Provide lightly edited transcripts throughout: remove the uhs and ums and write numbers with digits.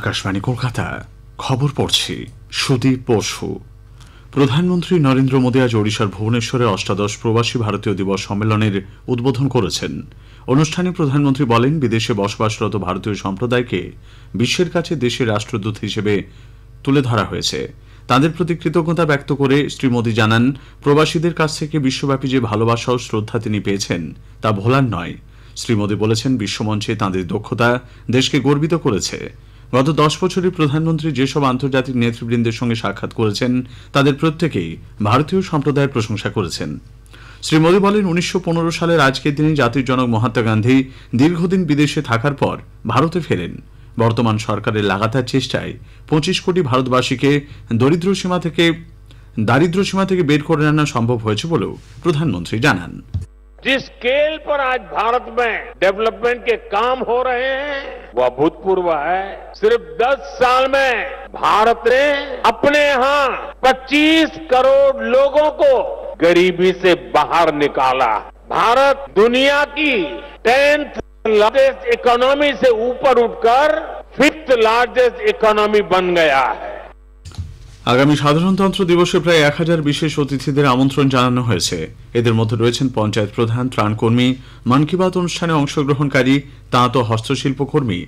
আকাশবাণী কলকাতা খবর পড়ছি সুদীপ বসু। প্রধানমন্ত্রী নরেন্দ্র মোদী আজ ওড়িশার ভুবনেশ্বরে অষ্টাদশ প্রবাসী ভারতীয় দিবস সম্মেলনের উদ্বোধন করেছেন। অনুষ্ঠানে প্রধানমন্ত্রী বলেন, বিদেশে বসবাসরত ভারতীয় সম্প্রদায়কে বিশ্বের কাছে দেশের রাষ্ট্রদূত হিসেবে তুলে ধরা হয়েছে। তাদের প্রতি কৃতজ্ঞতা ব্যক্ত করে শ্রী মোদী জানান, প্রবাসীদের কাছ থেকে বিশ্বব্যাপী যে ভালোবাসা ও শ্রদ্ধা তিনি পেয়েছেন তা ভোলার নয়। শ্রী মোদী বলেছেন, বিশ্বমঞ্চে তাঁদের দক্ষতা দেশকে গর্বিত করেছে। গত 10 বছরে প্রধানমন্ত্রী যেসব আন্তর্জাতিক নেতৃবৃন্দের সঙ্গে সাক্ষাৎ করেছেন তাদের প্রত্যেকেই ভারতীয় সম্প্রদায়ের প্রশংসা করেছেন। শ্রী মোদী বলেন, 1915 সালের আজকের দিনে জাতির জনক মহাত্মা গান্ধী দীর্ঘদিন বিদেশে থাকার পর ভারতে ফেরেন। বর্তমান সরকারের লাগাতার চেষ্টায় 25 কোটি ভারতবাসীকে দারিদ্র্য সীমা থেকে বের করে আনা সম্ভব হয়েছে বলেও প্রধানমন্ত্রী জানান। जिस स्केल पर आज भारत में डेवलपमेंट के काम हो रहे हैं वह अभूतपूर्व है। सिर्फ 10 साल में भारत ने अपने यहाँ 25 करोड़ लोगों को गरीबी से बाहर निकाला। भारत दुनिया की 10th लार्जेस्ट इकोनॉमी से ऊपर उठकर 5th लार्जेस्ट इकोनॉमी बन गया है। আগামী সাধারণতন্ত্র দিবসে প্রায় 1000 বিশেষ অতিথিদের আমন্ত্রণ জানানো হয়েছে। এদের মধ্যে রয়েছেন পঞ্চায়েত প্রধান, ত্রাণকর্মী, মন কি বাত অনুষ্ঠানে অংশগ্রহণকারী, তাঁত ও হস্তশিল্প কর্মী,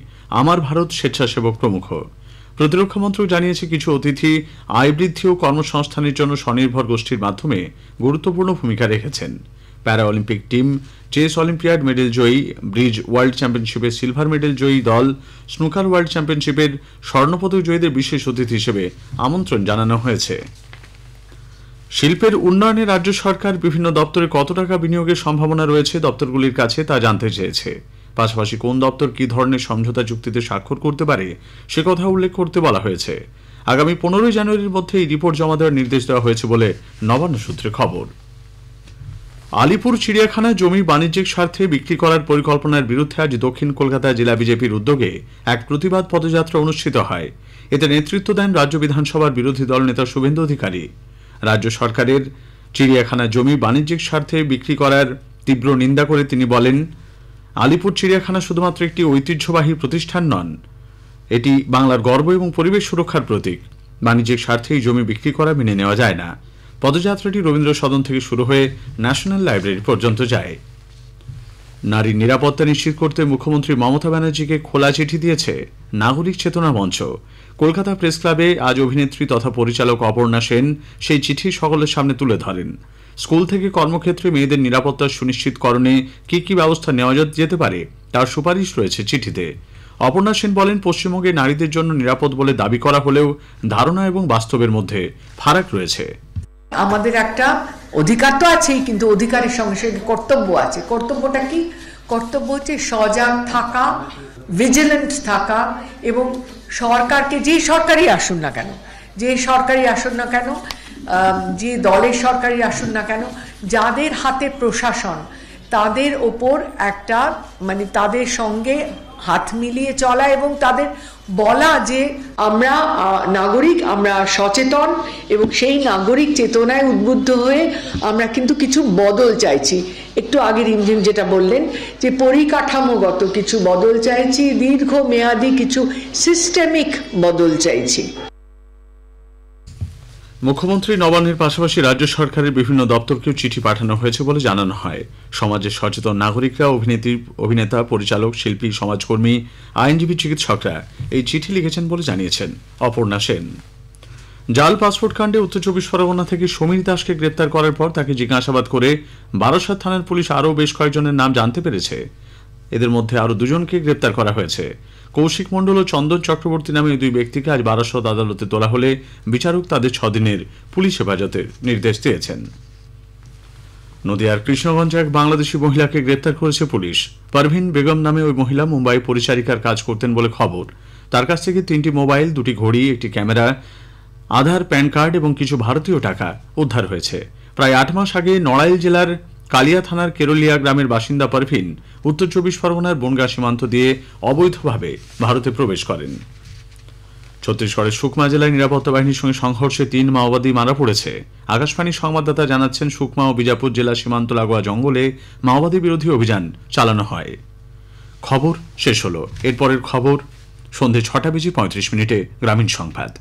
আমার ভারত স্বেচ্ছাসেবক প্রমুখ। প্রতিরক্ষা মন্ত্রক জানিয়েছে, কিছু অতিথি আয় বৃদ্ধি ও কর্মসংস্থানের জন্য স্বনির্ভর গোষ্ঠীর মাধ্যমে গুরুত্বপূর্ণ ভূমিকা রেখেছেন। Para olympic team, chess olympiad medal জয়ী, ব্রিজ ওয়ার্ল্ড চ্যাম্পিয়নশিপে সিলভার মেডেল জয়ী দল, স্নুকার ওয়ার্ল্ড চ্যাম্পিয়নশিপের স্বর্ণপদক জয়ীদের বিশেষ অতিথি হিসেবে আমন্ত্রণ জানানো হয়েছে। শিল্পের উন্নয়নে রাজ্য সরকার বিভিন্ন দপ্তরে কত টাকা বিনিয়োগের সম্ভাবনা রয়েছে দপ্তরগুলির কাছে তা জানতে চেয়েছে। পাশাপাশি কোন দপ্তর কি ধরনের সমঝোতা চুক্তিতে স্বাক্ষর করতে পারে সে কথা উল্লেখ করতে বলা হয়েছে। আগামী 15 জানুয়ারির মধ্যে এই রিপোর্ট জমা দেওয়ার নির্দেশ দেওয়া হয়েছে বলে নবান্ন সূত্রে খবর। আলিপুর চিড়িয়াখানা জমি বাণিজ্যিক স্বার্থে বিক্রি করার পরিকল্পনার বিরুদ্ধে আজ দক্ষিণ কলকাতা জেলা বিজেপির উদ্যোগে এক প্রতিবাদ পদযাত্রা অনুষ্ঠিত হয়। এতে নেতৃত্ব দেন রাজ্য বিধানসভার বিরোধী দল নেতা শুভেন্দু অধিকারী। রাজ্য সরকারের চিড়িয়াখানা জমি বাণিজ্যিক স্বার্থে বিক্রি করার তীব্র নিন্দা করে তিনি বলেন, আলিপুর চিড়িয়াখানা শুধুমাত্র একটি ঐতিহ্যবাহী প্রতিষ্ঠান নন, এটি বাংলার গর্ব এবং পরিবেশ সুরক্ষার প্রতীক। বাণিজ্যিক স্বার্থে এই জমি বিক্রি করা মেনে নেওয়া যায় না। পদযাত্রাটি রবীন্দ্র সদন থেকে শুরু হয়ে ন্যাশনাল লাইব্রেরি পর্যন্ত যায়। নারীর নিরাপত্তা নিশ্চিত করতে মুখ্যমন্ত্রী মমতা ব্যানার্জিকে খোলা চিঠি দিয়েছে নাগরিক চেতনা মঞ্চ। কলকাতা প্রেস ক্লাবে আজ অভিনেত্রী তথা পরিচালক অপর্ণা সেন সেই চিঠি সকলের সামনে তুলে ধরেন। স্কুল থেকে কর্মক্ষেত্রে মেয়েদের নিরাপত্তা সুনিশ্চিতকরণে কি কি ব্যবস্থা নেওয়া যেতে পারে তার সুপারিশ রয়েছে চিঠিতে। অপর্ণা সেন বলেন, পশ্চিমবঙ্গে নারীদের জন্য নিরাপদ বলে দাবি করা হলেও ধারণা এবং বাস্তবের মধ্যে ফারাক রয়েছে। আমাদের একটা অধিকার তো আছেই, কিন্তু অধিকারের সঙ্গে সঙ্গে কর্তব্য আছে। কর্তব্যটা কি? কর্তব্য হচ্ছে সজাগ থাকা, ভিজিলেন্ট থাকা, এবং সরকারকে যে সরকারই আসুন না কেন, যে দলের সরকারই আসুন না কেন, যাদের হাতে প্রশাসন তাদের ওপর একটা তাদের সঙ্গে হাত মিলিয়ে চলা এবং তাদের বলা যে আমরা নাগরিক, আমরা সচেতন, এবং সেই নাগরিক চেতনায় উদ্বুদ্ধ হয়ে আমরা কিন্তু কিছু বদল চাইছি। একটু আগের ইঞ্জিন যেটা বললেন যে পরিকাঠামোগত কিছু বদল চাইছি, দীর্ঘমেয়াদী কিছু সিস্টেমিক বদল চাইছি। মুখ্যমন্ত্রী নবান্নের পাশাপাশি রাজ্য সরকারের বিভিন্ন দপ্তরকেও চিঠি পাঠানো হয়েছে বলে জানানো হয়। সমাজের সচেতন নাগরিকরা, অভিনেতা, পরিচালক, শিল্পী, সমাজকর্মী, আইনজীবী, চিকিৎসকরা এই চিঠি লিখেছেন বলে জানিয়েছেন অপর্ণা সেন। জাল পাসপোর্ট কাণ্ডে উত্তর 24 পরগনা থেকে সমীর দাসকে গ্রেপ্তার করার পর তাকে জিজ্ঞাসাবাদ করে বারাসাত থানার পুলিশ আরও বেশ কয়েকজনের নাম জানতে পেরেছে। এদের মধ্যে আরও 2 জনকে গ্রেপ্তার করা হয়েছে। কৌশিক মণ্ডল ও চন্দন চক্রবর্তী নামে 2 ব্যক্তিকে আজ বারাসত আদালতে তোলা হলে বিচারক তাদের 6 দিনের পুলিশ হেফাজতের নির্দেশ দিয়েছেন। নদিয়ার কৃষ্ণগঞ্জে এক বাংলাদেশি মহিলাকে গ্রেপ্তার করেছে পুলিশ। পারভিন বেগম নামে ওই মহিলা মুম্বাই পরিচারিকার কাজ করতেন বলে খবর। তার কাছ থেকে 3টি মোবাইল, 2টি ঘড়ি, 1টি ক্যামেরা, আধার, প্যান কার্ড এবং কিছু ভারতীয় টাকা উদ্ধার হয়েছে। প্রায় 8 মাস আগে নড়াইল জেলার কালিয়া থানার কেরলিয়া গ্রামের বাসিন্দা পারভিন উত্তর 24 পরগনার বনগাঁ সীমান্ত দিয়ে অবৈধভাবে ভারতে প্রবেশ করেন। ছত্তিশগড়ের সুকমা জেলায় নিরাপত্তা বাহিনীর সঙ্গে সংঘর্ষে 3 মাওবাদী মারা পড়েছে। আকাশবাণীর সংবাদদাতা জানাচ্ছেন, সুকমা ও বিজাপুর জেলা সীমান্ত লাগোয়া জঙ্গলে মাওবাদী বিরোধী অভিযান চালানো হয়। খবর শেষ হলো। এরপরের খবর সন্ধে 6:35 গ্রামীণ সংবাদ।